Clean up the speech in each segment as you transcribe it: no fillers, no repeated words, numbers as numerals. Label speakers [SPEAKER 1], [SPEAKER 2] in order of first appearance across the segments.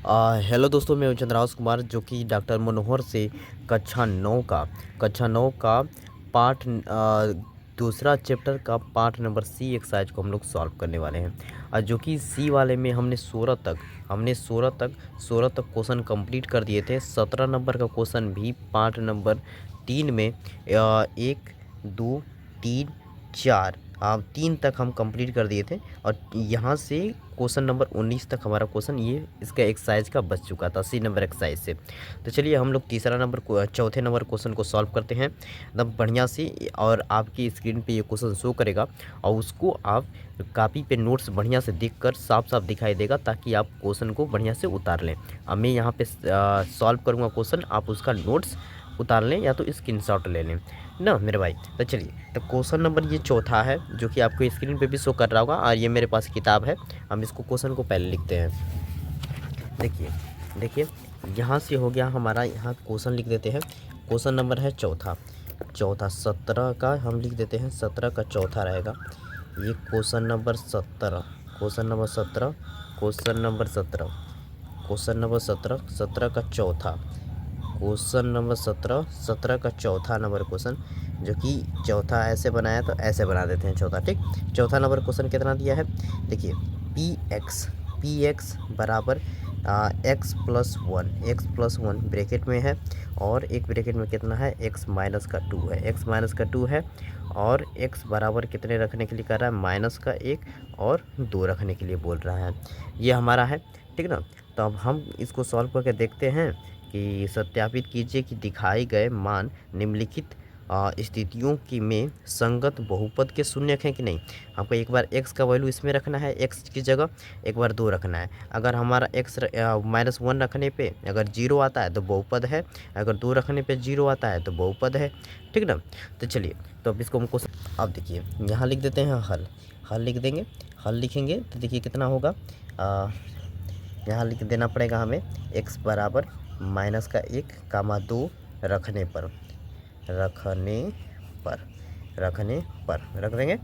[SPEAKER 1] Hello दोस्तों, मैं हूं चंद्रावस कुमार जो कि डॉक्टर मनोहर से कक्षा 9 का पाठ दूसरा चैप्टर का पाठ नंबर सी एक्सरसाइज को हम लोग सॉल्व करने वाले हैं। जो कि सी वाले में हमने 16 तक क्वेश्चन कंप्लीट कर दिए थे। 17 नंबर का क्वेश्चन भी पाठ नंबर 3 में 1 2 3 4 3 तक हम कंप्लीट कर दिए थे। और यहाँ से क्वेश्चन नंबर 19 तक हमारा क्वेश्चन ये इसका एक्सरसाइज का बच चुका था, सी नंबर एक्सरसाइज से। तो चलिए हम लोग चौथे नंबर क्वेश्चन को सॉल्व करते हैं एकदम बढ़िया से। और आपकी स्क्रीन पे ये क्वेश्चन शो करेगा और उसको आप कॉपी पे नोट्स बढ़िया से देखकर साफ साफ दिखाई देगा, ताकि आप क्वेश्चन को बढ़िया से उतार लें। अब मैं यहाँ पे सॉल्व करूँगा क्वेश्चन, आप उसका नोट्स उतार लें या तो स्क्रीनशॉट ले लें ना मेरे भाई। तो चलिए, तो क्वेश्चन नंबर ये चौथा है जो कि आपको स्क्रीन पे भी शो कर रहा होगा, और ये मेरे पास किताब है। हम इसको क्वेश्चन को पहले लिखते हैं। देखिए देखिए, यहाँ से हो गया हमारा, यहाँ क्वेश्चन लिख देते हैं। क्वेश्चन नंबर है चौथा 17 का हम लिख देते हैं, 17 का चौथा रहेगा ये। Question number 17 question number 17 question number 17 question number 17 का चौथा क्वेश्चन नंबर 17 का चौथा नंबर क्वेश्चन, जो कि चौथा ऐसे बनाया तो ऐसे बना देते हैं चौथा। ठीक, चौथा नंबर क्वेश्चन कितना दिया है, देखिए पी एक्स बराबर x+1 ब्रैकेट में है, और एक ब्रैकेट में कितना है, x-2 है। और x बराबर कितने रखने के लिए कर रहा है, -1 और 2 रखने के लिए बोल रहा है। ये हमारा है, ठीक ना। तो अब हम इसको सॉल्व करके देखते हैं कि सत्यापित कीजिए कि दिखाए गए मान निम्नलिखित स्थितियों की में संगत बहुपद के शून्यक हैं कि नहीं। हमको एक बार x का वैल्यू इसमें रखना है, x की जगह एक बार 2 रखना है। अगर हमारा x -1 रखने पे अगर 0 आता है तो बहुपद है, अगर 2 रखने पे 0 आता है तो बहुपद है, ठीक ना। तो चलिए, तो अब इसको हमको अब देखिए यहाँ लिख देते हैं हल लिख देंगे। हल लिखेंगे तो देखिए कितना होगा, यहाँ लिख देना पड़ेगा हमें x बराबर -1, 2 रखने पर रख देंगे।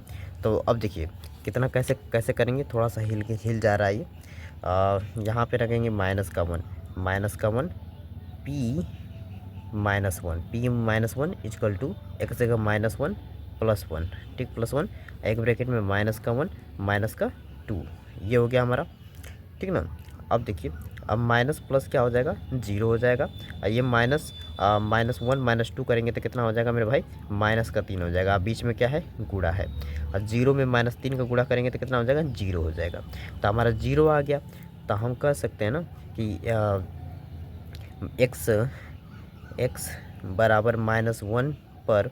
[SPEAKER 1] तो अब देखिए कितना कैसे कैसे करेंगे, थोड़ा सा हिल जा रहा है ये। यहाँ पे रखेंगे -1 p-1 इक्वल टू x जगह -1 +1, ठीक, +1 एक ब्रैकेट में -1 -2, ये हो गया हमारा, ठीक ना। अब देखिए, अब माइनस प्लस क्या हो जाएगा, 0 हो जाएगा। और ये -1 -2 करेंगे तो कितना हो जाएगा मेरे भाई, -3 हो जाएगा। अब बीच में क्या है, गुणा है, और 0 में -3 का गुणा करेंगे तो कितना हो जाएगा, 0 हो जाएगा। तो हमारा 0 आ गया। तो हम कह सकते हैं ना कि x बराबर -1 पर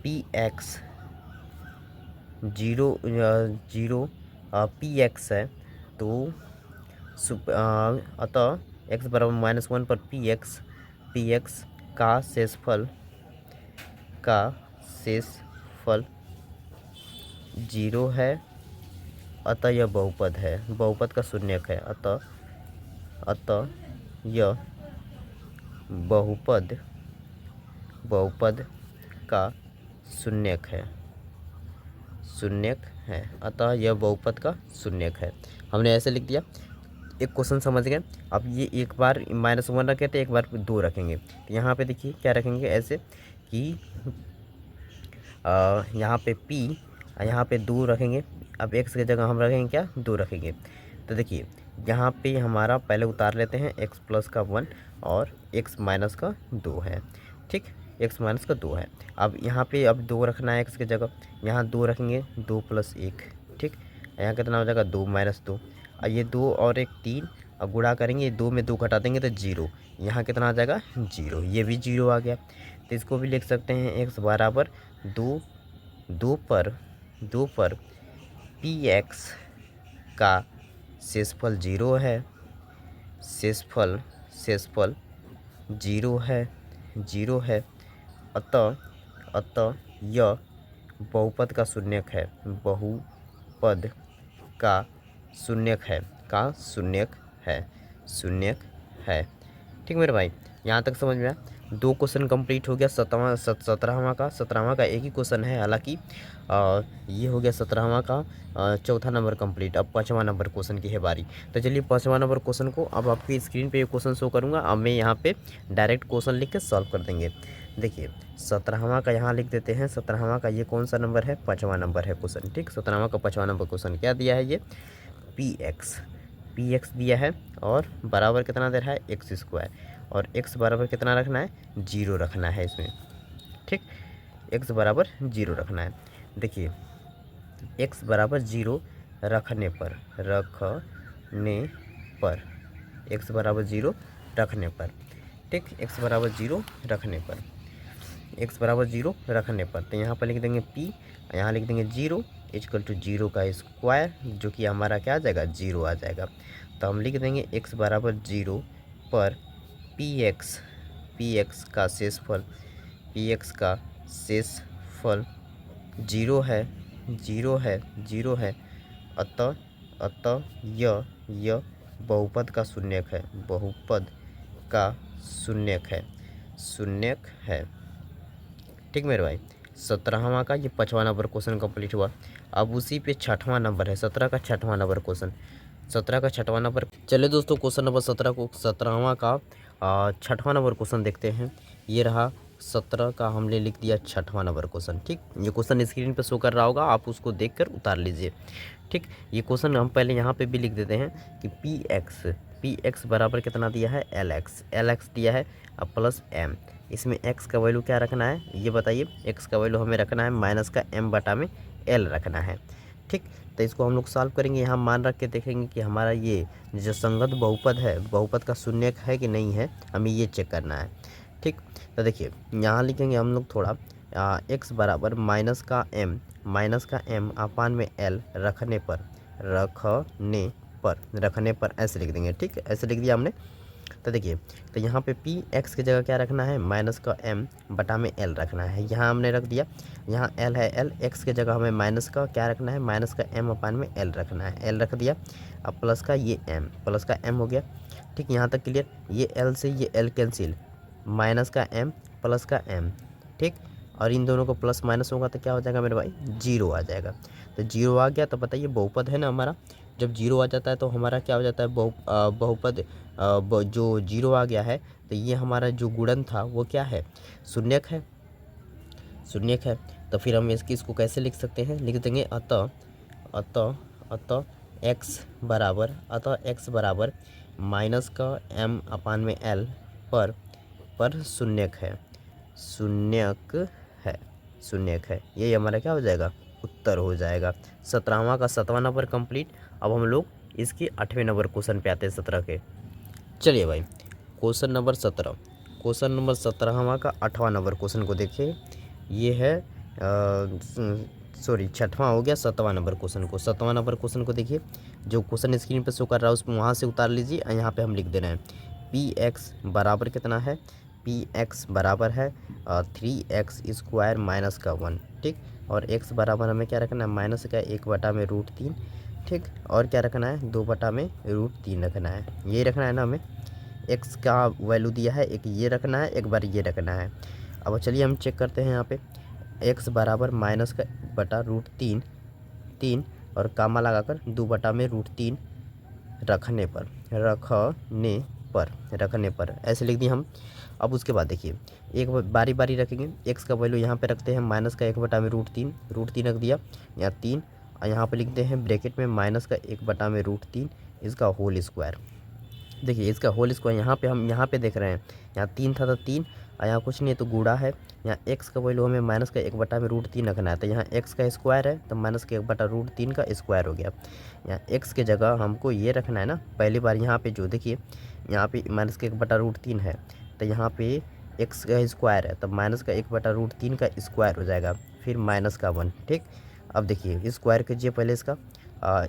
[SPEAKER 1] px 0 px है। तो अतः x बराबर -1 पर px का शेषफल 0 है। अतः यह बहुपद है, बहुपद का शून्यक है। अतः यह बहुपद का शून्यक है। अतः यह बहुपद का शून्यक है। हमने ऐसे लिख दिया, एक क्वेश्चन समझ गए। अब ये एक बार -1 रखे थे, एक बार 2 रखेंगे। तो यहाँ पे देखिए क्या रखेंगे, ऐसे कि यहाँ पे p, यहाँ पे 2 रखेंगे। अब x की जगह हम रखेंगे क्या, 2 रखेंगे। तो देखिए यहाँ पे हमारा पहले उतार लेते हैं, x+1 और x-2 है, ठीक, x-2 है। अब यहाँ पे अब 2 रखना है x की जगह, यहाँ 2 रखेंगे, 2 + 1, ठीक। यहाँ कितना हो जाएगा, 2 - 2, और ये 2 और 1 3, और गुणा करेंगे, 2 में 2 घटा देंगे तो 0। यहाँ कितना आ जाएगा, 0, ये भी 0 आ गया। तो इसको भी लिख सकते हैं, x बराबर 2 पर px का शेषफल 0 है, शेषफल 0 है। अतः यह बहुपद का शून्यक है, बहुपद का शून्यक है। ठीक मेरे भाई, यहाँ तक समझ में आया। दो क्वेश्चन कंप्लीट हो गया। 17वां का एक ही क्वेश्चन है, हालांकि ये हो गया 17वां का चौथा नंबर कंप्लीट। अब 5वां नंबर क्वेश्चन की है बारी। तो चलिए 5वां नंबर क्वेश्चन को अब आपकी स्क्रीन पे ये क्वेश्चन शो करूँगा। अब मैं यहाँ पे डायरेक्ट क्वेश्चन लिख के सॉल्व कर देंगे। देखिए 17वां का यहाँ लिख देते हैं। 17वां का ये कौन सा नंबर है? 5वां नंबर है क्वेश्चन। ठीक, 17वां का 5वां नंबर क्वेश्चन क्या दिया है? ये पी एक्स दिया है और बराबर कितना दे रहा है? X square. और एक्स बराबर कितना रखना है? 0 रखना है इसमें। ठीक, एक्स बराबर 0 रखना है। देखिए एक्स बराबर 0 रखने पर एक्स बराबर 0 रखने पर, ठीक, एक्स बराबर 0 रखने पर तो यहाँ पर लिख देंगे पी, यहाँ लिख देंगे 0 इक्वल टू 0 का स्क्वायर, जो कि हमारा क्या आ जाएगा? 0 आ जाएगा। तो हम लिख देंगे एक्स बराबर 0 पर पी एक्स का शेषफल 0 है। अतः यह बहुपद का शून्यक है। ठीक मेरे भाई, 17वां का ये 5वां नंबर क्वेश्चन कंप्लीट हुआ। अब उसी पे 6वां नंबर है, 17 का 6वां नंबर क्वेश्चन। 17 का 6वां नंबर, चलिए दोस्तों क्वेश्चन नंबर 17 को 17वां का 6वां नंबर क्वेश्चन देखते हैं। ये रहा 17 का, हमने लिख दिया 6वां नंबर क्वेश्चन। ठीक, ये क्वेश्चन स्क्रीन पे शो कर रहा होगा, आप उसको देखकर उतार लीजिए। ठीक, ये क्वेश्चन हम पहले यहाँ पे भी लिख देते हैं कि पी एक्स बराबर कितना दिया है? एल एक्स दिया है अब प्लस एम। इसमें एक्स का वैल्यू क्या रखना है ये बताइए? एक्स का वैल्यू हमें रखना है माइनस का एम बटा में एल रखना है। ठीक, तो इसको हम लोग सॉल्व करेंगे। यहाँ मान रख के देखेंगे कि हमारा ये जो संगत बहुपद है, बहुपद का शून्यक है कि नहीं है, हमें ये चेक करना है। ठीक, तो देखिए यहाँ लिखेंगे हम लोग थोड़ा एक्स बराबर माइनस का एम अपान में एल रखने पर ऐसे लिख देंगे। ठीक, ऐसे लिख दिया हमने। तो देखिए, तो यहाँ पे पी एक्स की जगह क्या रखना है? माइनस का एम बटा में एल रखना है। यहाँ हमने रख दिया, यहाँ एल है, एल एक्स की जगह हमें माइनस का क्या रखना है? माइनस का एम अपान में एल रखना है। एल रख दिया, अब प्लस का ये एम, प्लस का एम हो गया। ठीक, यहाँ तक क्लियर। ये एल से ये एल कैंसिल, माइनस का एम प्लस का एम। ठीक, और इन दोनों को प्लस माइनस होगा तो क्या हो जाएगा मेरे भाई? 0 आ जाएगा। तो 0 आ गया तो बताइए बहुपद है ना हमारा। जब 0 आ जाता है तो हमारा क्या हो जाता है? बहुपद जो 0 आ गया है तो ये हमारा जो गुणन था वो क्या है? शून्यक है। तो फिर हम इसको कैसे लिख सकते हैं? लिख देंगे अतः एक्स बराबर माइनस का एम अपान में एल पर शून्यक है। ये हमारा क्या हो जाएगा? उत्तर हो जाएगा। 17वां का 7वां नंबर कंप्लीट। अब हम लोग इसके 8वें नंबर क्वेश्चन पे आते हैं 17 के। चलिए भाई क्वेश्चन नंबर 17वां का 8वां नंबर क्वेश्चन को देखिए। ये है 6वां हो गया, 7वां नंबर क्वेश्चन को। 7वां नंबर क्वेश्चन को देखिए, जो क्वेश्चन स्क्रीन पे शो कर रहा है उसको वहाँ से उतार लीजिए। यहाँ पे हम लिख दे रहे हैं पी एक्स बराबर कितना है? पी एक्स बराबर है 3x स्क्वायर माइनस का 1। ठीक, और x बराबर हमें क्या रखना है? माइनस का 1 बटा में √3। ठीक, और क्या रखना है? 2 बटा में √3 रखना है। यही रखना है ना हमें। x का वैल्यू दिया है, एक ये रखना है, एक बार ये रखना है। अब चलिए हम चेक करते हैं यहाँ पे। x बराबर माइनस का बटा √3 और कामा लगाकर 2 बटा में √3 रखने पर ऐसे लिख दिए हम। अब उसके बाद देखिए एक बारी बारी रखेंगे। एक्स का वैल्यू यहाँ पे रखते हैं माइनस का 1 बटा में √3 रख दिया, यहाँ 3, और यहाँ पे लिखते हैं ब्रैकेट में माइनस का 1 बटा में √3 इसका होल स्क्वायर। देखिए इसका होल स्क्वायर यहाँ पे हम यहाँ पे देख रहे हैं, यहाँ 3 था तो 3, और यहाँ कुछ नहीं है तो गुणा है। यहाँ एक्स का वैल्यू हमें माइनस का 1 बटा में √3 रखना है, तो यहाँ एक्स का स्क्वायर है तो माइनस का 1 बटा √3 का स्क्वायर हो गया। यहाँ एक्स की जगह हमको ये रखना है ना, पहली बार यहाँ पे जो देखिए यहाँ पे माइनस का 1 बटा √3 है, तो यहाँ पे एक्स का स्क्वायर है तो माइनस का 1 बटा √3 का स्क्वायर हो जाएगा, फिर माइनस का 1। ठीक, अब देखिए स्क्वायर कीजिए पहले इसका,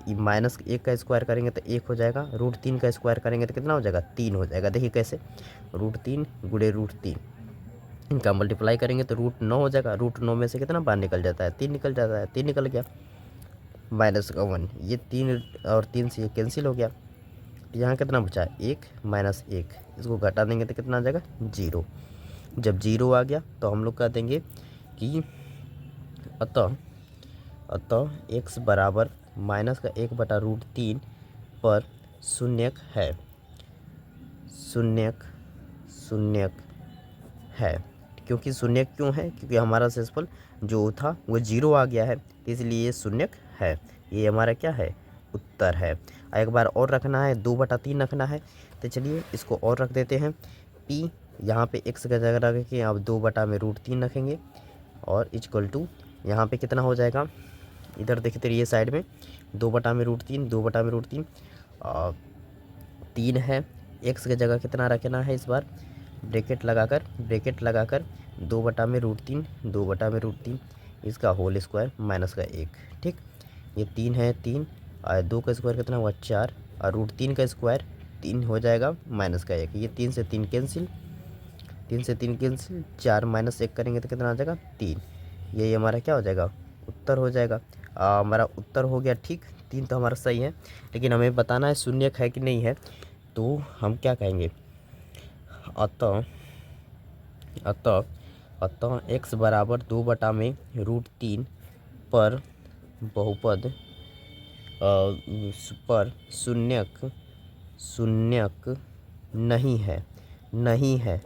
[SPEAKER 1] माइनस 1 का स्क्वायर करेंगे तो 1 हो जाएगा, √3 का स्क्वायर करेंगे तो कितना हो जाएगा? 3 हो जाएगा। देखिए कैसे, √3 गुणे √3, इनका मल्टीप्लाई करेंगे तो √9 हो जाएगा। √9 में से कितना बाहर निकल जाता है? 3 निकल जाता है, 3 निकल गया, माइनस का 1, ये 3 और 3 से ये कैंसिल हो गया। यहाँ कितना बचा? 1 माइनस 1, इसको घटा देंगे तो कितना आ जाएगा? 0। जब 0 आ गया तो हम लोग कह देंगे कि अतः x बराबर माइनस का 1/√3 पर शून्यक है, शून्यक है। क्योंकि शून्यक क्यों है? क्योंकि हमारा शेषफल जो था वो 0 आ गया है, तो इसलिए ये शून्यक है। ये हमारा क्या है? उत्तर है। एक बार और रखना है, 2/3 रखना है, तो चलिए इसको और रख देते हैं। p यहाँ पे x का जगह रख के अब 2/√3 रखेंगे और इक्वल टू यहाँ पे कितना हो जाएगा, इधर देखते रहिए साइड में, 2/√3 3 है। x की जगह कितना रखना है इस बार, ब्रैकेट लगाकर 2/√3 इसका होल स्क्वायर माइनस का 1। ठीक, ये 3 है, 3 और 2 का स्क्वायर कितना हुआ 4 और √3 का स्क्वायर 3 हो जाएगा माइनस का 1। ये 3 से 3 कैंसिल, 4 माइनस 1 करेंगे तो कितना आ जाएगा 3। यही हमारा क्या हो जाएगा? उत्तर हो जाएगा। हमारा उत्तर हो गया। ठीक, 3 तो हमारा सही है, लेकिन हमें बताना है शून्यक है कि नहीं है। तो हम क्या कहेंगे, अतः x बराबर 2/√3 पर बहुपद पर शून्यक नहीं है।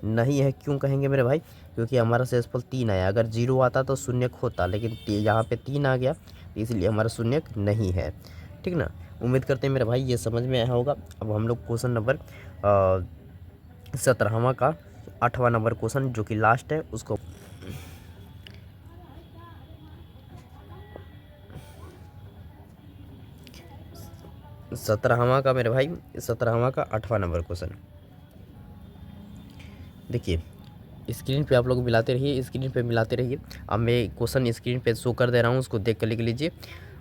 [SPEAKER 1] क्यों कहेंगे मेरे भाई? क्योंकि हमारा शेषफल 3 आया। अगर 0 आता तो शून्यक होता, लेकिन यहाँ पे 3 आ गया, इसलिए हमारा शून्यक नहीं है। ठीक ना, उम्मीद करते हैं मेरे भाई ये समझ में आया होगा। अब हम लोग क्वेश्चन नंबर 17वां का 8वां नंबर क्वेश्चन जो कि लास्ट है उसको 17वां का मेरे भाई 17वां का 8वां नंबर क्वेश्चन देखिए, स्क्रीन पे आप लोग मिलाते रहिए, स्क्रीन पे मिलाते रहिए। अब मैं क्वेश्चन स्क्रीन पे शो कर दे रहा हूँ, उसको देख कर लिख लीजिए।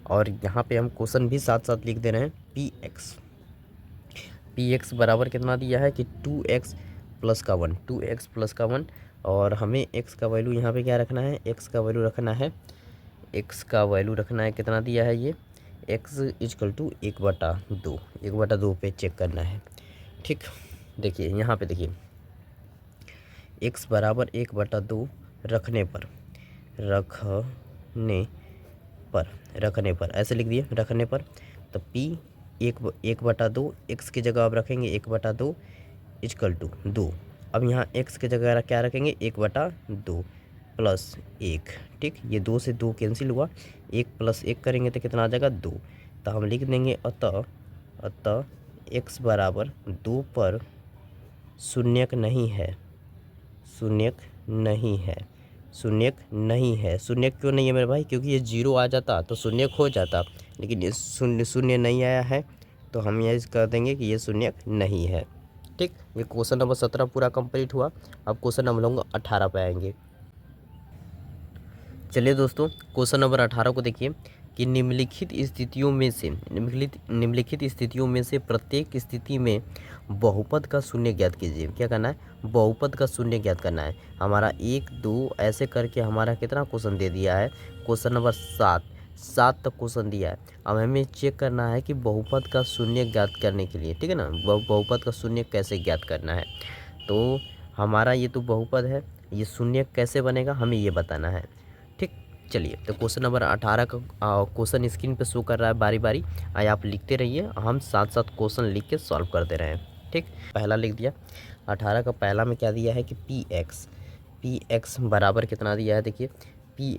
[SPEAKER 1] और यहाँ पे हम क्वेश्चन भी साथ साथ लिख दे रहे हैं। पी एक्स बराबर कितना दिया है कि 2x प्लस का 1 और हमें x का वैल्यू यहाँ पे क्या रखना है, x का वैल्यू रखना है कितना दिया है ये, x इक्वल टू 1/2 पे चेक करना है। ठीक, देखिए यहाँ पे देखिए x बराबर 1/2 रखने पर ऐसे लिख दिए, रखने पर। तो p 1/2 x की जगह अब रखेंगे 1/2 इक्वल टू 2। अब यहाँ x की जगह क्या रखेंगे 1/2 प्लस 1। ठीक, ये 2 से 2 कैंसिल हुआ, 1 प्लस 1 करेंगे तो कितना आ जाएगा 2। तो हम लिख देंगे अतः x बराबर 2 पर शून्यक नहीं है। शून्यक क्यों नहीं है मेरे भाई? क्योंकि ये 0 आ जाता तो शून्यक हो जाता, लेकिन ये शून्य नहीं आया है, तो हम ये कर देंगे कि ये शून्यक नहीं है। ठीक, ये क्वेश्चन नंबर 17 पूरा कंप्लीट हुआ। अब क्वेश्चन हम लोग 18 पे आएंगे। चलिए दोस्तों, क्वेश्चन नंबर 18 को देखिए कि निम्नलिखित स्थितियों में से प्रत्येक स्थिति में बहुपद का शून्य ज्ञात कीजिए। क्या करना है? बहुपद का शून्य ज्ञात करना है। हमारा 1 2 ऐसे करके हमारा कितना क्वेश्चन दे दिया है, क्वेश्चन नंबर 7 तक क्वेश्चन दिया है। अब हमें चेक करना है कि बहुपद का शून्य ज्ञात करने के लिए, ठीक है ना, बहुपद का शून्य कैसे ज्ञात करना है। तो हमारा ये तो बहुपद है, ये शून्य कैसे बनेगा हमें ये बताना है। ठीक, चलिए तो क्वेश्चन नंबर 18 का क्वेश्चन स्क्रीन पे शो कर रहा है बारी बारी। आइए आप लिखते रहिए, हम साथ साथ क्वेश्चन लिख के सॉल्व करते रहे। ठीक, पहला लिख दिया। 18 का पहला में क्या दिया है कि पी एक्स बराबर कितना दिया है, देखिए पी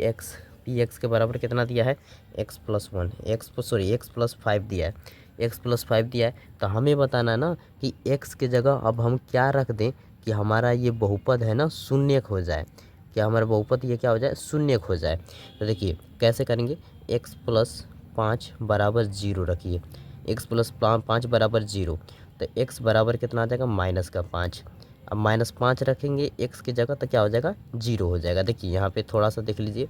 [SPEAKER 1] एक्स के बराबर कितना दिया है, x + 1 x + 5 दिया है, x + 5 दिया है। तो हमें बताना है ना कि x की जगह अब हम क्या रख दें कि हमारा ये बहुपद है ना शून्यक हो जाए, क्या हमारा बहुपद ये क्या हो जाए, शून्यक हो जाए। तो देखिए कैसे करेंगे, x + 5 बराबर 0 रखिए, x + 5 बराबर 0। तो x बराबर कितना आ जाएगा, -5। अब -5 रखेंगे x की जगह तो क्या हो जाएगा, 0 हो जाएगा। देखिए यहाँ पे थोड़ा सा देख लीजिए,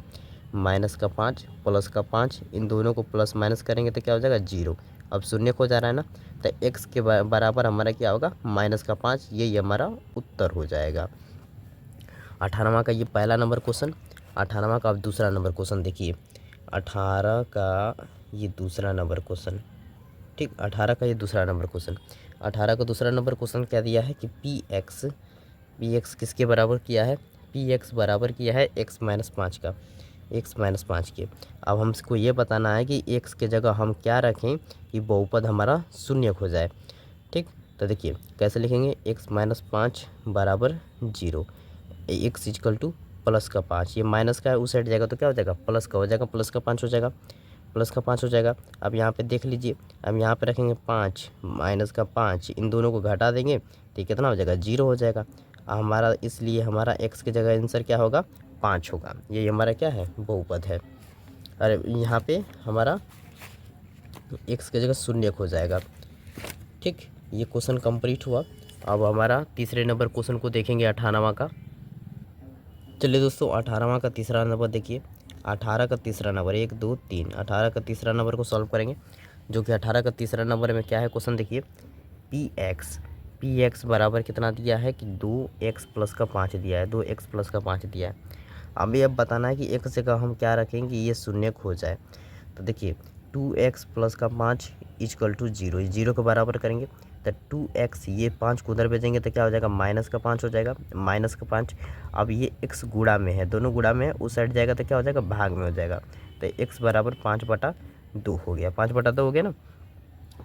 [SPEAKER 1] -5 + 5 इन दोनों को प्लस माइनस करेंगे तो क्या हो जाएगा 0। अब शून्यक हो जा रहा है ना, तो x के बराबर हमारा क्या होगा, -5। यही हमारा उत्तर हो जाएगा। 18वां का ये पहला नंबर क्वेश्चन। 18वां का अब दूसरा नंबर क्वेश्चन देखिए, 18 का ये दूसरा नंबर क्वेश्चन। ठीक, 18 का ये दूसरा नंबर क्वेश्चन। 18 का दूसरा नंबर क्वेश्चन क्या दिया है कि पी पी एक्स किसके बराबर किया है, पी एक्स बराबर किया है एक्स माइनस पाँच का, एक्स माइनस पाँच के। अब हमको ये बताना है कि एक्स के जगह हम क्या रखें कि बहुपद हमारा शून्य हो जाए। ठीक, तो देखिए कैसे लिखेंगे, एक्स माइनस पाँच बराबर जीरो, एक्स इजकल टू प्लस का पाँच, ये माइनस का है उस साइड जाएगा तो क्या हो जाएगा, प्लस का हो जाएगा, प्लस का पाँच हो जाएगा, प्लस का पाँच हो जाएगा। अब यहाँ पे देख लीजिए, अब यहाँ पे रखेंगे पाँच माइनस का पाँच, इन दोनों को घटा देंगे तो ये कितना हो जाएगा, जीरो हो जाएगा। हमारा इसलिए हमारा एक्स की जगह आंसर क्या होगा, पाँच होगा। ये हमारा क्या है, बहुपद है। अरे यहाँ पे हमारा एक्स की जगह शून्य हो जाएगा। ठीक, ये क्वेश्चन कंप्लीट हुआ। अब हमारा तीसरे नंबर क्वेश्चन को देखेंगे 18वां का। चलिए दोस्तों 18वां का तीसरा नंबर देखिए, 18 का तीसरा नंबर, 1 2 3, 18 का तीसरा नंबर को सॉल्व करेंगे। जो कि 18 का तीसरा नंबर में क्या है क्वेश्चन देखिए, पी एक्स बराबर कितना दिया है कि 2x प्लस का 5 दिया है, 2x प्लस का 5 दिया है। अभी अब बताना है कि एक जगह हम क्या रखेंगे कि ये शून्य हो जाए। तो देखिए 2x प्लस का 5 इजकल टू जीरो, जीरो के बराबर करेंगे तो 2x, ये 5 को उधर भेजेंगे तो क्या हो जाएगा, माइनस का 5 हो जाएगा, माइनस का 5। अब ये x गुणा में है, दोनों गुणा में है, उस साइड जाएगा तो क्या हो जाएगा, भाग में हो जाएगा। तो x बराबर 5/2 हो गया, 5/2 हो गया ना,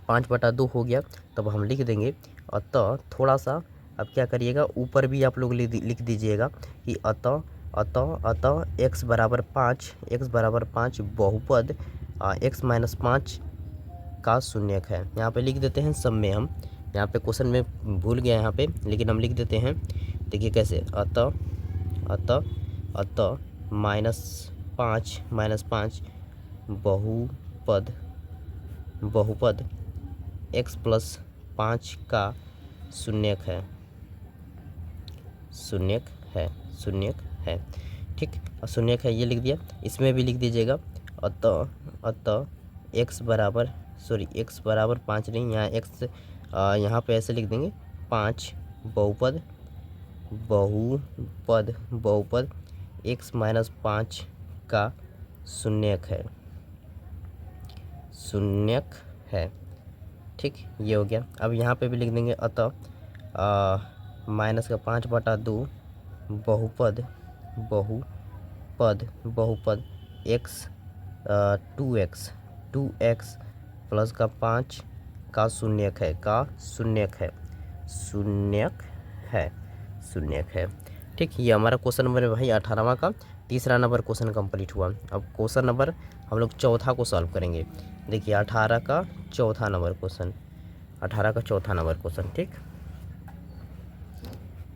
[SPEAKER 1] 5/2 हो गया। तब हम लिख देंगे अतः, थोड़ा सा अब क्या करिएगा, ऊपर भी आप लोग लिख दीजिएगा कि अतः अतः अतः x बराबर 5, x बराबर 5 बहुपद x माइनस 5 का शून्यक है। यहाँ पे लिख देते हैं सब में हम, यहाँ पे क्वेश्चन में भूल गया यहाँ पे, लेकिन हम लिख देते हैं। देखिए कैसे, अतः अतः अतः माइनस पाँच बहुपद बहुपद x प्लस 5 का शून्यक है, शून्यक है, शून्यक है। ठीक, शून्यक है ये लिख दिया। इसमें भी लिख दीजिएगा अतः x बराबर, सॉरी x बराबर 5 नहीं, यहाँ x यहाँ पे ऐसे लिख देंगे 5 बहुपद बहुपद बहुपद x माइनस 5 का शून्यक है, शून्यक है। ठीक, ये हो गया। अब यहाँ पे भी लिख देंगे अतः माइनस का 5/2 बहुपद बहुपद बहुपद x 2x प्लस का 5 का शून्यक है, का शून्यक है, शून्यक है, शून्यक है। ठीक, ये हमारा क्वेश्चन नंबर है भाई 18वां का तीसरा नंबर क्वेश्चन कंप्लीट हुआ। अब क्वेश्चन नंबर हम लोग चौथा को सॉल्व करेंगे। देखिए 18 का चौथा नंबर क्वेश्चन, 18 का चौथा नंबर क्वेश्चन। ठीक,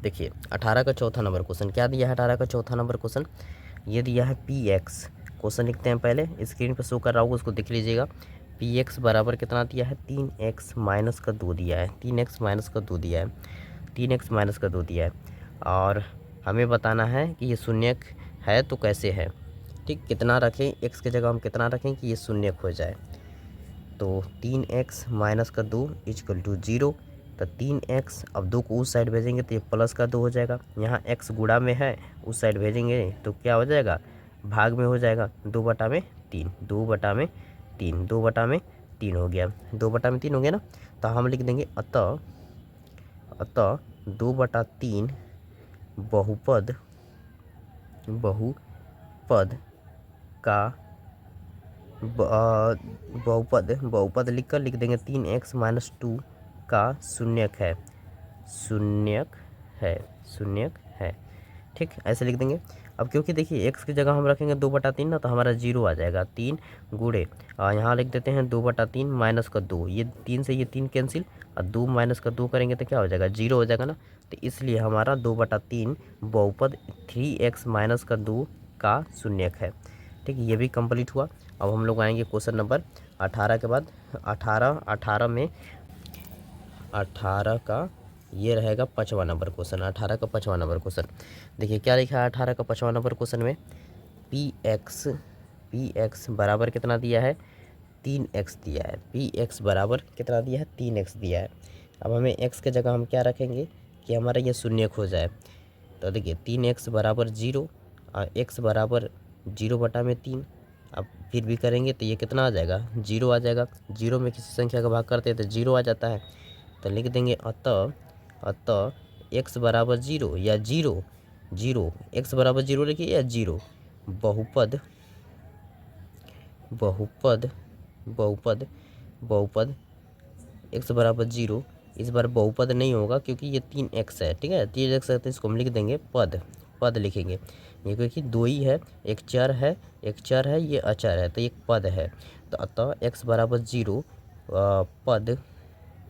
[SPEAKER 1] देखिए 18 का चौथा नंबर क्वेश्चन क्या दिया है, 18 का चौथा नंबर क्वेश्चन ये दिया है पी एक्स। क्वेश्चन लिखते हैं, पहले स्क्रीन पर शो कर रहा होगा उसको देख लीजिएगा। पी एक्स बराबर कितना दिया है, 3x माइनस का 2 दिया है, 3x माइनस का 2 दिया है, 3x माइनस का 2 दिया है। और हमें बताना है कि ये शून्यक है तो कैसे है। ठीक, कितना रखें x की जगह हम, कितना रखें कि ये शून्यक हो जाए। तो 3x माइनस का 2 इजकल टू 0, तो 3x, अब 2 को उस साइड भेजेंगे तो ये प्लस का 2 हो जाएगा। यहाँ x गुणा में है, उस साइड भेजेंगे तो क्या हो जाएगा, भाग में हो जाएगा, 2/3, 2/3 हो गया, 2/3 हो गया ना। तो हम लिख देंगे अतः 2/3 बहुपद बहुपद का बहुपद लिख देंगे 3x माइनस 2 का शून्यक है, शून्यक है, शून्यक है। ठीक, ऐसे लिख देंगे। अब क्योंकि देखिए x की जगह हम रखेंगे 2/3 ना, तो हमारा 0 आ जाएगा। 3 गुणे यहाँ लिख देते हैं 2/3 माइनस का 2, ये 3 से ये 3 कैंसिल, और 2 माइनस का 2 करेंगे तो क्या हो जाएगा, 0 हो जाएगा ना। तो इसलिए हमारा 2/3 बहुपद 3x माइनस का 2 का शून्यक है। ठीक, ये भी कंप्लीट हुआ। अब हम लोग आएंगे क्वेश्चन नंबर 18 के बाद, 18 में 18 का ये रहेगा 5वां नंबर क्वेश्चन, 18 का 5वां नंबर क्वेश्चन। देखिए क्या लिखा है 18 का 5वां नंबर क्वेश्चन में, पी एक्स बराबर कितना दिया है, 3x दिया है। पी एक्स बराबर कितना दिया है, 3x दिया है। अब हमें x के जगह हम क्या रखेंगे कि हमारा ये शून्य हो जाए। तो देखिए 3x बराबर 0 और x बराबर 0/3। अब फिर भी करेंगे तो ये कितना आ जाएगा, 0 आ जाएगा। 0 में किसी संख्या का भाग करते हैं तो 0 आ जाता है। तो लिख देंगे अतः एक्स बराबर जीरो या जीरो जीरो, एक्स बराबर जीरो लिखिए या जीरो, बहुपद बहुपद बहुपद बहुपद एक्स बराबर जीरो। इस बार बहुपद नहीं होगा क्योंकि ये 3x है, ठीक है, 3x है तो इसको हम लिख देंगे पद, पद लिखेंगे। ये क्योंकि दो ही है, एक चर है, एक चर है, ये अचर है, तो एक पद है। तो अतः x बराबर जीरो पद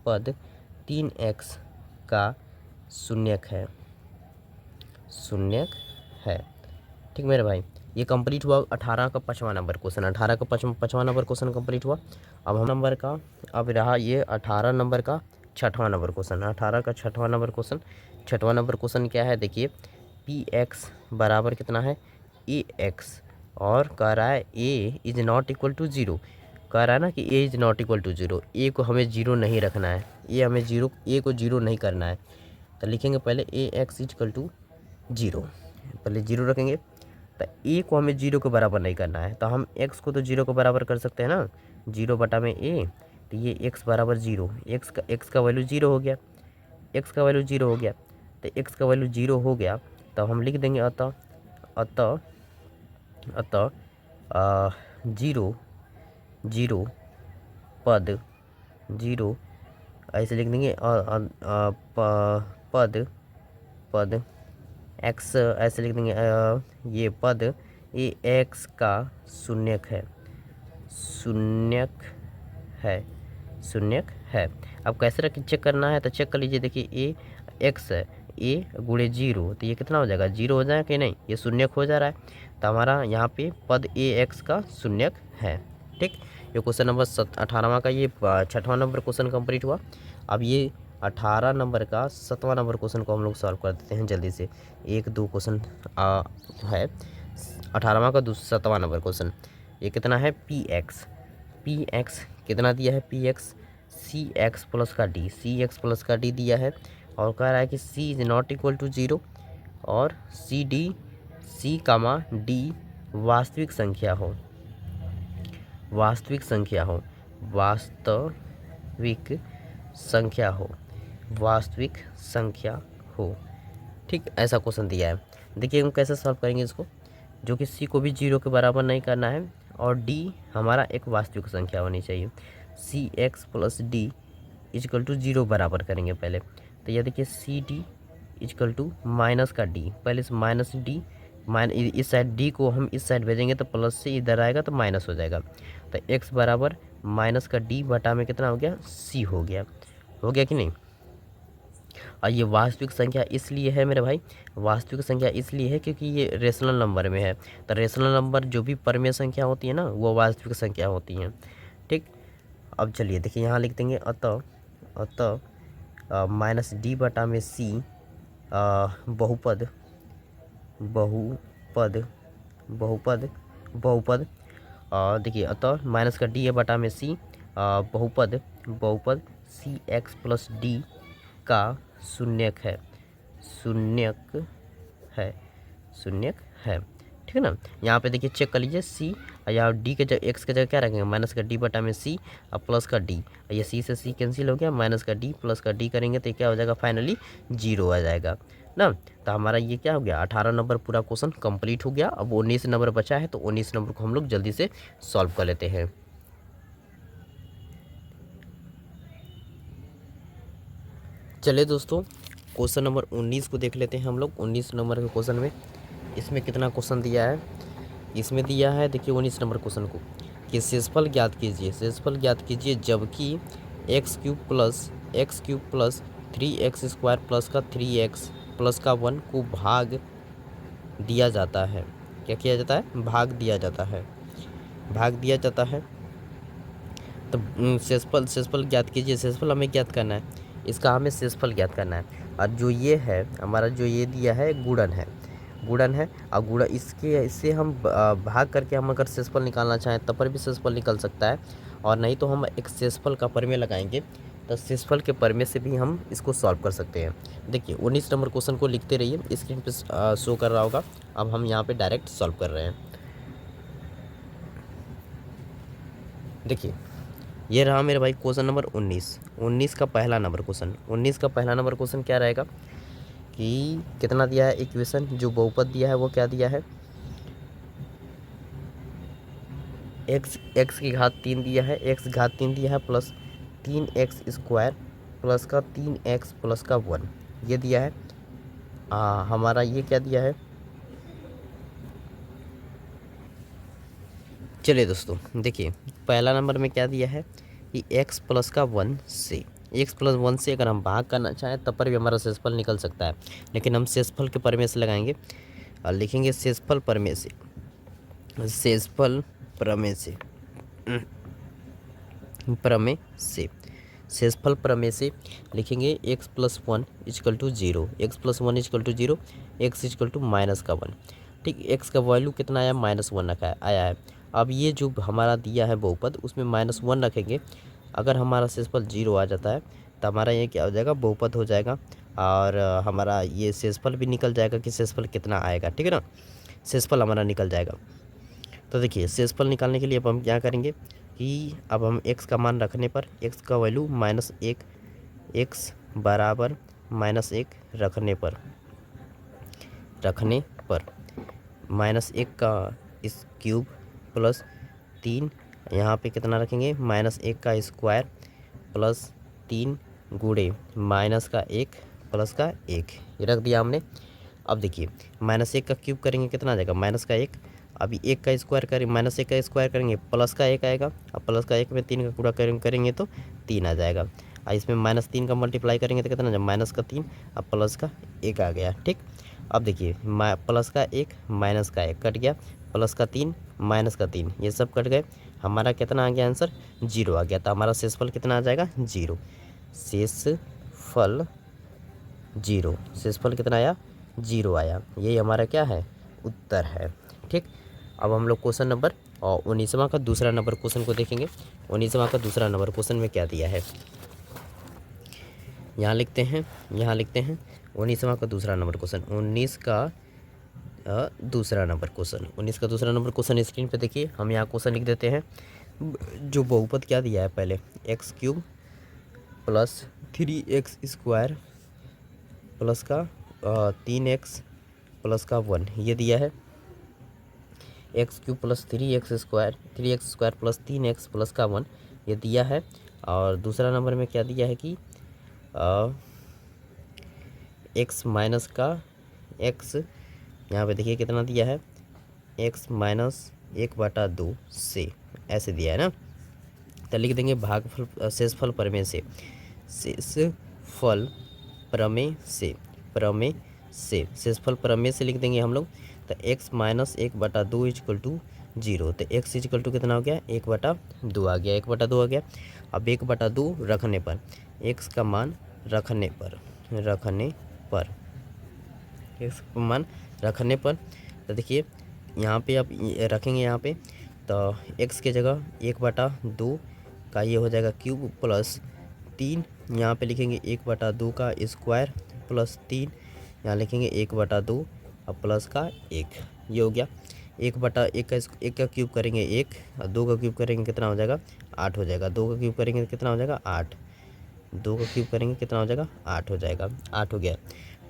[SPEAKER 1] पद 3x का शून्यक है, शून्यक है। ठीक मेरे भाई, ये कंप्लीट हुआ 18 का 5वां नंबर क्वेश्चन। 18 का 5वां नंबर क्वेश्चन कंप्लीट हुआ। अब हम नंबर का अब रहा ये 18 नंबर का 6वां नंबर क्वेश्चन। 18 का 6वां नंबर क्वेश्चन, 6वां नंबर क्वेश्चन क्या है देखिए, पी एक्स बराबर कितना है ए एक्स, और कह रहा है A is not equal to zero. कह रहा है ना कि A is not equal to zero, A को हमें जीरो नहीं रखना है, ए हमें जीरो, ए को जीरो नहीं करना है। तो लिखेंगे पहले ए एक्स इजकल टू जीरो, पहले जीरो रखेंगे। तो ए को हमें जीरो के बराबर नहीं करना है, तो हम एक्स को तो जीरो के बराबर कर सकते हैं ना, जीरो बटा में ए, तो ये एक्स बराबर जीरो, एक्स का वैल्यू जीरो हो गया, एक्स का वैल्यू जीरो हो गया। तो एक्स का वैल्यू जीरो हो गया तो हम लिख देंगे अतः अतः अतः जीरो जीरो पद जीरो, ऐसे लिख देंगे पद पद एक्स, ऐसे लिख देंगे ये पद ए एक्स का शून्यक है, शून्यक है, शून्यक है। अब कैसे रख चेक करना है तो चेक कर लीजिए, देखिए ए एक्स है, ए गुणे जीरो, तो ये कितना हो जाएगा, जीरो हो जाएगा कि नहीं, ये शून्यक हो जा रहा है। तो हमारा यहाँ पे पद ए एक्स का शून्यक है। ठीक, ये क्वेश्चन नंबर 18वां का ये 6वां नंबर क्वेश्चन कंप्लीट हुआ। अब ये 18 नंबर का 7वां नंबर क्वेश्चन को हम लोग सॉल्व कर देते हैं जल्दी से। एक दो क्वेश्चन है 18वां का 7वां नंबर क्वेश्चन। ये कितना है पी एक्स कितना दिया है, P X C X plus का डी, सी एक्स प्लस का डी दिया है, और कह रहा है कि C is not equal to zero, और सी डी सी कामा डी वास्तविक संख्या हो, वास्तविक संख्या हो, वास्तविक संख्या हो, वास्तविक संख्या हो। ठीक, ऐसा क्वेश्चन दिया है। देखिए हम कैसे सॉल्व करेंगे इसको, जो कि सी को भी जीरो के बराबर नहीं करना है, और डी हमारा एक वास्तविक संख्या होनी चाहिए। C X plus D equal to zero बराबर करेंगे पहले। तो यह देखिए C D equal to minus का डी, पहले से माइनस डी, इस साइड डी को हम इस साइड भेजेंगे तो प्लस से इधर आएगा तो माइनस हो जाएगा। तो एक्स बराबर माइनस का डी बटा में कितना हो गया, सी हो गया, हो गया कि नहीं। और ये वास्तविक संख्या इसलिए है मेरे भाई, वास्तविक संख्या इसलिए है क्योंकि ये रेशनल नंबर में है। तो रेशनल नंबर जो भी परमेय संख्या होती है ना, वो वास्तविक संख्या होती हैं। ठीक, अब चलिए देखिए यहाँ लिख देंगे अतः अतः माइनस डी बटा में सी बहुपद बहुपद बहुपद बहुपद, देखिए अतः माइनस का डी बटा में सी बहुपद बहुपद सी एक्स प्लस डी का शून्यक है, शून्यक है, शून्यक है। ठीक है ना, यहाँ पे देखिए चेक कर लीजिए सी, या डी के जगह एक्स के जगह क्या रखेंगे, माइनस का डी बटा में सी और प्लस का डी, ये सी से सी कैंसिल हो गया, माइनस का डी प्लस का डी करेंगे तो क्या हो जाएगा, फाइनली जीरो आ जाएगा ना। तो हमारा ये क्या हो गया, 18 नंबर पूरा क्वेश्चन कंप्लीट हो गया। अब 19 नंबर बचा है, तो 19 नंबर को हम लोग जल्दी से सॉल्व कर लेते हैं। चलिए दोस्तों, क्वेश्चन नंबर 19 को देख लेते हैं हम लोग। 19 नंबर के क्वेश्चन में इसमें कितना क्वेश्चन दिया है, इसमें दिया है देखिए 19 नंबर क्वेश्चन को कि शेषफल ज्ञात कीजिए, शेषफल ज्ञात कीजिए जबकि x cube plus 3x square plus का 3x प्लस का 1 को भाग दिया जाता है। क्या किया जाता है, भाग दिया जाता है, भाग दिया जाता है। तो शेषफल ज्ञात कीजिए, शेषफल हमें ज्ञात करना है, इसका हमें शेषफल ज्ञात करना है। और जो ये है हमारा, जो ये दिया है गुणन है, गुणन है, और गुणन इससे हम भाग करके हम अगर शेषफल निकालना चाहें तब पर भी शेषफल निकल सकता है, और नहीं तो हम एक शेषफल का प्रमेय लगाएंगे, तो शेषफल के प्रमेय से भी हम इसको सॉल्व कर सकते हैं। देखिए 19 नंबर क्वेश्चन को लिखते रहिए, स्क्रीन पे शो कर रहा होगा। अब हम यहाँ पे डायरेक्ट सॉल्व कर रहे हैं। देखिए ये रहा मेरे भाई क्वेश्चन नंबर 19 का पहला नंबर क्वेश्चन। 19 का पहला नंबर क्वेश्चन क्या रहेगा कि कितना दिया है इक्वेशन, जो बहुपद दिया है वो क्या दिया है, एक्स की घात 3 दिया है, एक्स घात 3 दिया है प्लस 3x² प्लस का 3x प्लस का 1 ये दिया है। हमारा ये क्या दिया है, चलिए दोस्तों देखिए पहला नंबर में क्या दिया है कि x प्लस का 1 से, x प्लस 1 से अगर हम भाग करना चाहें तब पर भी हमारा शेषफल निकल सकता है, लेकिन हम शेषफल के प्रमेय से लगाएंगे और लिखेंगे शेषफल प्रमेय से, शेषफल प्रमेय से, प्रमेय से, शेषफल प्रमेय से लिखेंगे x plus 1 is equal to 0, x plus 1 is equal to 0, x is equal to minus का 1। ठीक, x का वैल्यू कितना आया, -1 रखा है, आया है। अब ये जो हमारा दिया है बहुपद उसमें -1 रखेंगे, अगर हमारा शेषफल 0 आ जाता है तो हमारा ये क्या हो जाएगा, बहुपद हो जाएगा और हमारा ये शेषफल भी निकल जाएगा कि शेषफल कितना आएगा। ठीक है ना, शेषफल हमारा निकल जाएगा। तो देखिए शेषफल निकालने के लिए अब हम क्या करेंगे कि अब हम x का मान रखने पर, x का वैल्यू -1, x बराबर -1 रखने पर -1 का इस क्यूब प्लस 3, यहाँ पे कितना रखेंगे, -1 का स्क्वायर प्लस 3 गुणे -1 प्लस का 1 ये रख दिया हमने। अब देखिए -1 का क्यूब करेंगे कितना आ जाएगा, -1, अभी 1 का स्क्वायर करें, -1 का स्क्वायर करेंगे प्लस का 1 आएगा, अब प्लस का 1 में 3 का गुणा करेंगे तो 3 आ जाएगा, और इसमें -3 का मल्टीप्लाई करेंगे तो कितना आ जाएगा, -3, अब प्लस का 1 आ गया। ठीक, अब देखिए प्लस का 1 माइनस का 1 कट गया, प्लस का 3 माइनस का 3 ये सब कट गए, हमारा कितना आ गया आंसर, 0 आ गया। तो हमारा शेषफल कितना आ जाएगा, 0, शेषफल 0, शेषफल कितना आया, 0 आया। यही हमारा क्या है, उत्तर है। ठीक, अब हम लोग क्वेश्चन नंबर और 19वां का दूसरा नंबर क्वेश्चन को देखेंगे। 19वां का दूसरा नंबर क्वेश्चन में क्या दिया है, यहाँ लिखते हैं 19वां का दूसरा नंबर क्वेश्चन, 19 का दूसरा नंबर क्वेश्चन, 19 का दूसरा नंबर क्वेश्चन स्क्रीन पे देखिए। हम यहाँ क्वेश्चन लिख देते हैं, जो बहुपद क्या दिया है पहले, x³ प्लस 3x² प्लस का 3x प्लस का 1 ये दिया है, x³ plus 3x² plus 3x plus का 1 ये दिया है। और दूसरा नंबर में क्या दिया है कि x माइनस का x, यहाँ पे देखिए कितना दिया है, x माइनस 1/2 से, ऐसे दिया है ना। तो लिख देंगे भागफल शेषफल प्रमेय से, शेषफल प्रमेय से, शेषफल प्रमेय से लिख देंगे हम लोग। तो x माइनस 1/2 इजकल टू 0, तो x इजकल टू कितना हो गया, 1/2 आ गया, 1/2 आ गया। अब 1/2 रखने पर, x का मान रखने पर x का मान रखने पर, तो देखिए यहाँ पे आप रखेंगे, यहाँ पे तो x के जगह 1/2 का ये हो जाएगा क्यूब प्लस 3, यहाँ पे लिखेंगे 1/2 का स्क्वायर प्लस 3, यहाँ लिखेंगे 1/2 और प्लस का 1 ये हो गया। 1 का क्यूब करेंगे 1 और 2 का क्यूब करेंगे कितना हो जाएगा, 8 हो जाएगा। 2 का क्यूब करेंगे कितना हो जाएगा, 8, 2 का क्यूब करेंगे कितना हो जाएगा, 8 हो जाएगा, 8 हो गया।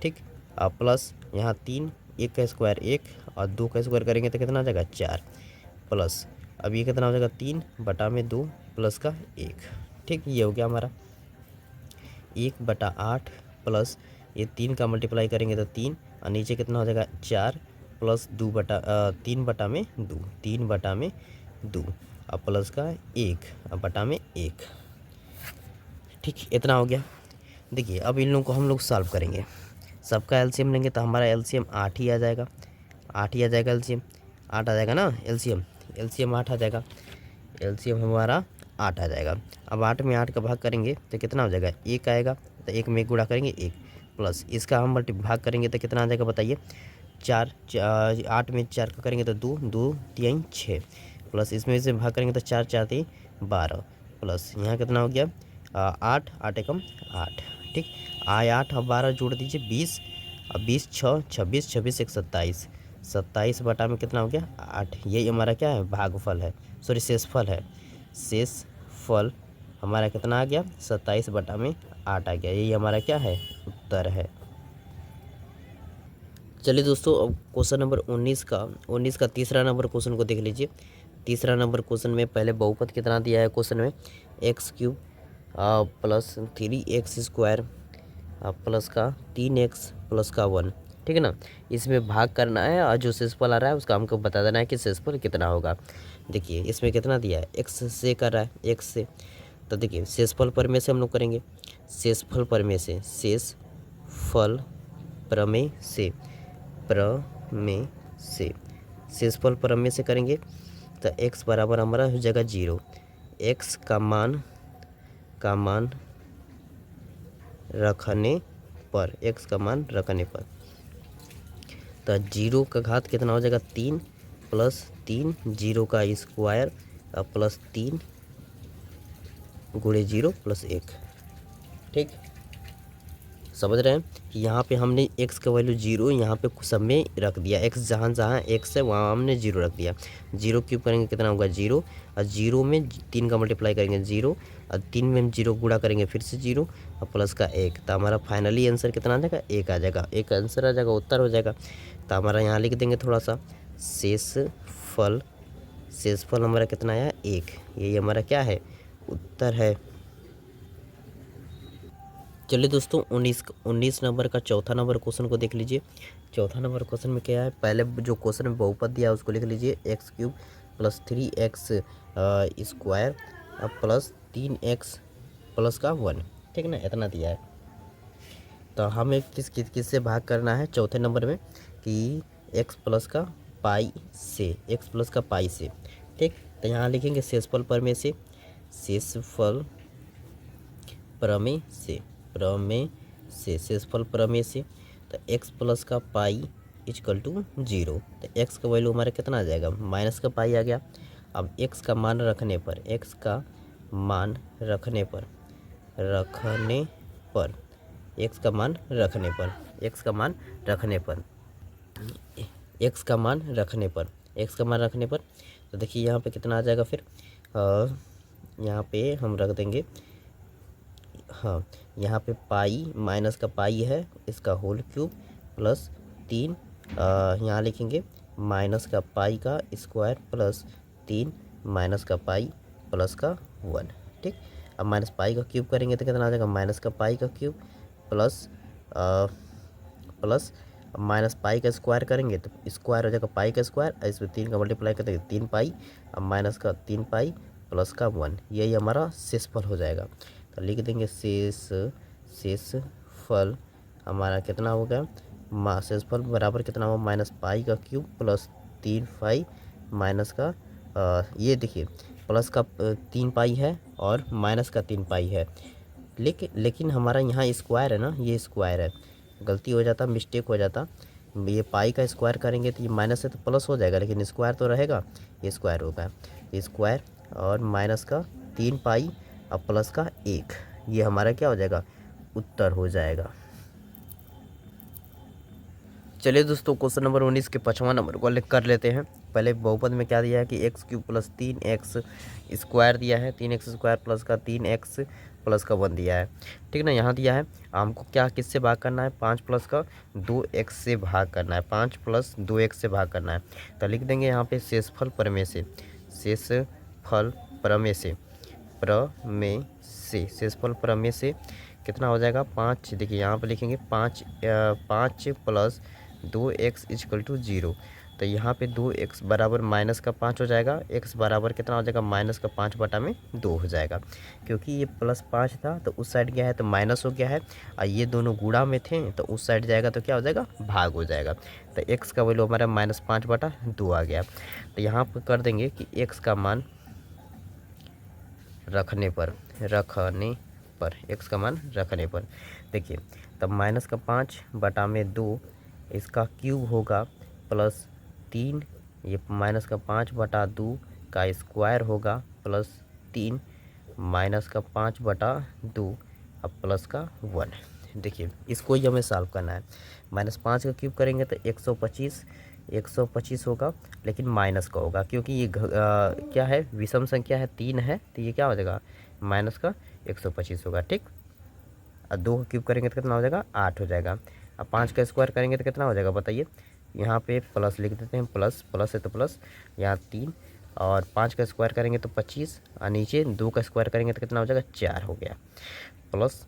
[SPEAKER 1] ठीक, और प्लस यहाँ 3, 1 का स्क्वायर 1 और 2 का स्क्वायर करेंगे तो कितना आ जाएगा, 4, प्लस अब ये कितना हो जाएगा, 3/2 प्लस का 1। ठीक, ये हो गया हमारा 1/8 प्लस ये 3 का मल्टीप्लाई करेंगे तो 3 और नीचे कितना हो जाएगा, 4 प्लस 3/2 3/2 और प्लस का 1 और बटा में 1। ठीक, इतना हो गया। देखिए अब इन लोगों को हम लोग सॉल्व करेंगे, सबका एलसीएम लेंगे तो हमारा एलसीएम 8 ही आ जाएगा, 8 ही आ जाएगा, एलसीएम 8 आ जाएगा ना, एलसीएम 8 आ जाएगा, एलसीएम हमारा 8 आ जाएगा। अब 8 में 8 का भाग करेंगे तो कितना हो जाएगा, 1 आएगा, तो 1 में 1 गुणा करेंगे 1 प्लस इसका हम भाग करेंगे तो कितना आ जाएगा बताइए, 4, 8 में 4 का करेंगे तो 2, 2 3 6 प्लस इसमें से भाग करेंगे तो 4 4 3 12 प्लस यहाँ कितना हो गया, 8, 8 एकम 8। ठीक, 8 और 12 जोड़ दीजिए 20, अब 20 6 26, 26 1 27, 27 बटा में कितना हो गया, 8। यही हमारा क्या है, भागफल है, सॉरी शेषफल है। शेषफल हमारा कितना आ गया, 27 बटा में 8 आ गया। यही हमारा क्या है, उत्तर है। चलिए दोस्तों, अब क्वेश्चन नंबर 19 का तीसरा नंबर क्वेश्चन को देख लीजिए। तीसरा नंबर क्वेश्चन में पहले बहुपद कितना दिया है क्वेश्चन में, x cube plus 3x² plus का 3x प्लस का 1, ठीक है ना। इसमें भाग करना है और जो शेषफल आ रहा है उसका हमको बता देना है कि शेषफल कितना होगा। देखिए इसमें कितना दिया है, x से कर रहा है, x से, तो देखिए शेषफल प्रमेय से हम लोग करेंगे। शेषफल प्रमेय से, शेषफल प्रमेय से, प्रमेय से, शेषफल प्रमेय से करेंगे तो x बराबर हमारा हो जाएगा 0। x का मान रखने पर, x का मान रखने पर, तो 0 का घात कितना हो जाएगा 3 प्लस 3, 0 का स्क्वायर प्लस 3 गुणे 0 प्लस 1, ठीक। समझ रहे हैं कि यहाँ पे हमने x का वैल्यू 0 यहाँ पे सब में रख दिया, x जहाँ जहाँ x है वहाँ हमने 0 रख दिया। 0 क्यूब करेंगे कितना होगा 0, और 0 में 3 का मल्टीप्लाई करेंगे 0, और 3 में हम 0 गुणा करेंगे फिर से 0 और प्लस का 1, तो हमारा फाइनली आंसर कितना आ जाएगा 1 आ जाएगा, एक आंसर आ जाएगा, उत्तर हो जाएगा। तो हमारा यहाँ लिख देंगे थोड़ा सा, शेषफल हमारा कितना आया 1, यही हमारा क्या है उत्तर है। चलिए दोस्तों, 19 नंबर का चौथा नंबर क्वेश्चन को देख लीजिए। चौथा नंबर क्वेश्चन में क्या है, पहले जो क्वेश्चन में बहुपद दिया है उसको लिख लीजिए, x cube plus 3x square plus 3x plus का 1, ठीक है ना, इतना दिया है। तो हमें किससे भाग करना है चौथे नंबर में कि x प्लस का पाई से, x प्लस का पाई से, ठीक। तो यहाँ लिखेंगे शेषफल प्रमेय से, शेषफल प्रमेय से, शेषफल प्रमेय से, तो x प्लस का पाई इक्वल टू 0, तो x का वैल्यू हमारा कितना आ जाएगा माइनस का पाई आ गया। अब x का मान रखने पर, x का मान रखने पर, x का मान रखने पर, x का मान रखने पर, x का मान रखने पर, x का मान रखने पर, तो देखिए यहाँ पे कितना आ जाएगा फिर, यहाँ पे हम रख देंगे, हाँ यहाँ पे पाई माइनस का पाई है इसका होल क्यूब प्लस 3, यहाँ लिखेंगे माइनस का पाई का स्क्वायर प्लस 3 माइनस का पाई प्लस का 1, ठीक। अब माइनस पाई का क्यूब करेंगे तो कितना आ जाएगा माइनस का पाई का क्यूब प्लस माइनस पाई का स्क्वायर करेंगे तो स्क्वायर हो जाएगा पाई का स्क्वायर, इसमें 3 का मल्टीप्लाई करते 3 पाई, अब माइनस का 3 पाई प्लस का 1, यही हमारा शेषफल हो जाएगा। तो लिख देंगे शेषफल हमारा कितना हो गया, शेषफल बराबर कितना हुआ माइनस पाई का क्यूब प्लस 3 पाई माइनस का ये देखिए प्लस का 3 पाई है और माइनस का 3 पाई है, लेकिन हमारा यहाँ स्क्वायर है ना, ये स्क्वायर है, गलती हो जाता, मिस्टेक हो जाता, ये पाई का स्क्वायर करेंगे तो ये माइनस से तो प्लस हो जाएगा, लेकिन स्क्वायर तो रहेगा, ये स्क्वायर होगा, स्क्वायर और माइनस का 3 पाई अब प्लस का 1, ये हमारा क्या हो जाएगा उत्तर हो जाएगा। चलिए दोस्तों, क्वेश्चन नंबर 19 के 5वां नंबर को लिख कर लेते हैं। पहले बहुपद में क्या दिया है कि x cube plus 3x square दिया है, 3x स्क्वायर प्लस का 3x प्लस का 1 दिया है, ठीक ना। यहाँ दिया है हमको क्या किससे भाग करना है, 5 प्लस का 2x से भाग करना है, 5 प्लस 2x से भाग करना है। तो लिख देंगे यहाँ पे शेषफल प्रमेय से, शेषफल प्रमेय से, शेषफल प्रमेय से कितना हो जाएगा 5, देखिए यहाँ पे लिखेंगे 5 प्लस 2x इक्वल टू 0, तो यहाँ पे 2x बराबर माइनस का 5 हो जाएगा, x बराबर कितना हो जाएगा माइनस का 5 बटा में 2 हो जाएगा, क्योंकि ये प्लस 5 था तो उस साइड गया है तो माइनस हो गया है, और ये दोनों गुणा में थे तो उस साइड जाएगा तो क्या हो जाएगा भाग हो जाएगा, तो x का वैल्यू हमारा माइनस 5 बटा 2 आ गया। तो यहाँ पर कर देंगे कि x का मान रखने पर, x का मान रखने पर, देखिए तब माइनस का 5 बटा में 2 इसका क्यूब होगा प्लस 3, ये माइनस का 5 बटा 2 का स्क्वायर होगा प्लस 3 माइनस का 5 बटा 2 अब प्लस का 1, देखिए इसको ही हमें सॉल्व करना है। माइनस 5 का क्यूब करेंगे तो 125 होगा, लेकिन माइनस का होगा क्योंकि ये क्या है विषम संख्या है 3 है, तो ये क्या हो जाएगा माइनस का 125 होगा, ठीक। और 2 का क्यूब करेंगे तो कितना हो जाएगा 8 हो जाएगा, अब 5 का स्क्वायर करेंगे तो कितना हो जाएगा बताइए। यहाँ पे प्लस लिख देते हैं, प्लस प्लस है तो प्लस, यहाँ 3 और 5 का स्क्वायर करेंगे तो 25 और नीचे 2 का स्क्वायर करेंगे तो कितना हो जाएगा 4 हो गया। प्लस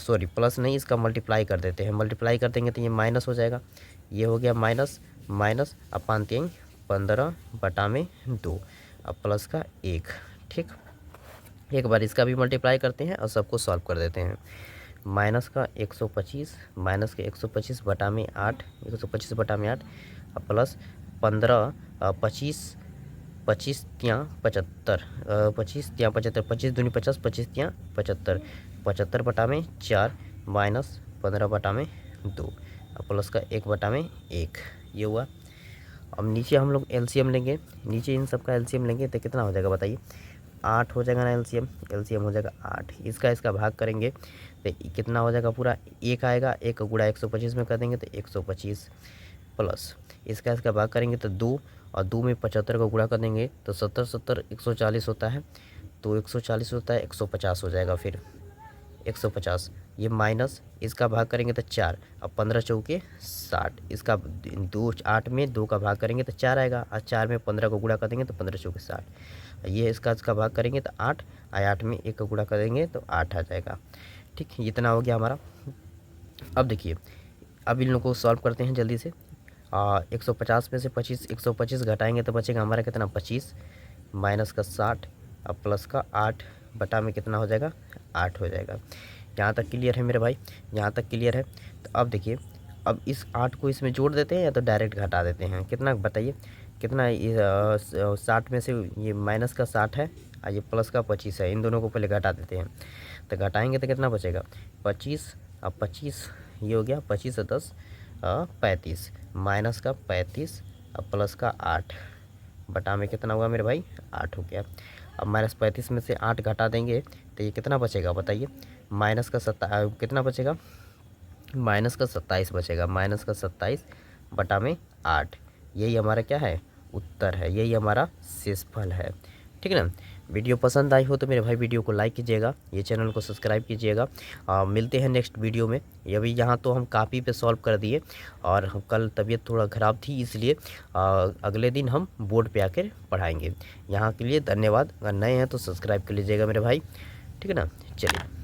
[SPEAKER 1] सॉरी प्लस नहीं, इसका मल्टीप्लाई कर देते हैं, मल्टीप्लाई कर देंगे तो ये माइनस हो जाएगा, ये हो गया माइनस माइनस। अब 5 15/2 अब प्लस का 1। ठीक, एक बार इसका भी मल्टीप्लाई करते हैं और सबको सॉल्व कर देते हैं। माइनस का 125 माइनस के 125/8 125/8 और प्लस 15 25 25 तियाँ 75 25 तियाँ 75 25 दूनी 50 25 तियाँ 75 75/4 माइनस 15/2 और प्लस का 1/1 ये हुआ। अब नीचे हम लोग एलसीएम लेंगे, नीचे इन सब का एलसीएम लेंगे तो कितना हो जाएगा बताइए। 8 हो जाएगा ना एलसीएम, एलसीएम हो जाएगा 8। इसका भाग करेंगे तो कितना हो जाएगा पूरा 1 आएगा, 1 का गुणा 125 में कर देंगे तो 125 प्लस इसका भाग करेंगे तो 2 और 2 में 75 का गुणा कर देंगे तो 70 70 140 होता है, तो 140 होता है 150 हो जाएगा, फिर 150 ये माइनस इसका भाग करेंगे तो 4 और 15 चौके 60, इसका 8 में 2 का भाग करेंगे तो 4 आएगा और 4 में 15 को गुणा कर देंगे तो 15 चौके 60, ये इसका भाग करेंगे तो 8 और 8 में 1 का गुणा करेंगे तो 8 आ जाएगा। ठीक, इतना हो गया हमारा। अब देखिए, अब इन लोगों को सॉल्व करते हैं जल्दी से। 150 में से 125 घटाएंगे तो बचेगा हमारा कितना 25 माइनस का 60 अब प्लस का 8 बटा में कितना हो जाएगा 8 हो जाएगा। यहाँ तक क्लियर है मेरे भाई, यहाँ तक क्लियर है। तो अब देखिए, अब इस 8 को इसमें जोड़ देते हैं या तो डायरेक्ट घटा देते हैं, कितना बताइए कितना 60 में से ये माइनस का 60 है और ये प्लस का 25 है, इन दोनों को पहले घटा देते हैं। तो घटाएंगे तो कितना बचेगा 25 अब 25 ये हो गया 25 और 10 35 माइनस का 35 अब प्लस का 8 बटा में कितना हुआ मेरे भाई 8 हो गया। अब माइनस 35 में से 8 घटा देंगे तो ये कितना बचेगा बताइए, माइनस का कितना बचेगा माइनस का 27 बचेगा, माइनस का 27 बटा में 8, यही हमारा क्या है उत्तर है, यही हमारा शेषफल है। ठीक है ना। वीडियो पसंद आई हो तो मेरे भाई वीडियो को लाइक कीजिएगा, ये चैनल को सब्सक्राइब कीजिएगा। मिलते हैं नेक्स्ट वीडियो में। ये अभी यहाँ तो हम कॉपी पे सॉल्व कर दिए और कल तबीयत थोड़ा ख़राब थी, इसलिए अगले दिन हम बोर्ड पे आकर पढ़ाएंगे। यहाँ के लिए धन्यवाद। अगर नए हैं तो सब्सक्राइब कर लीजिएगा मेरे भाई, ठीक है ना। चलिए।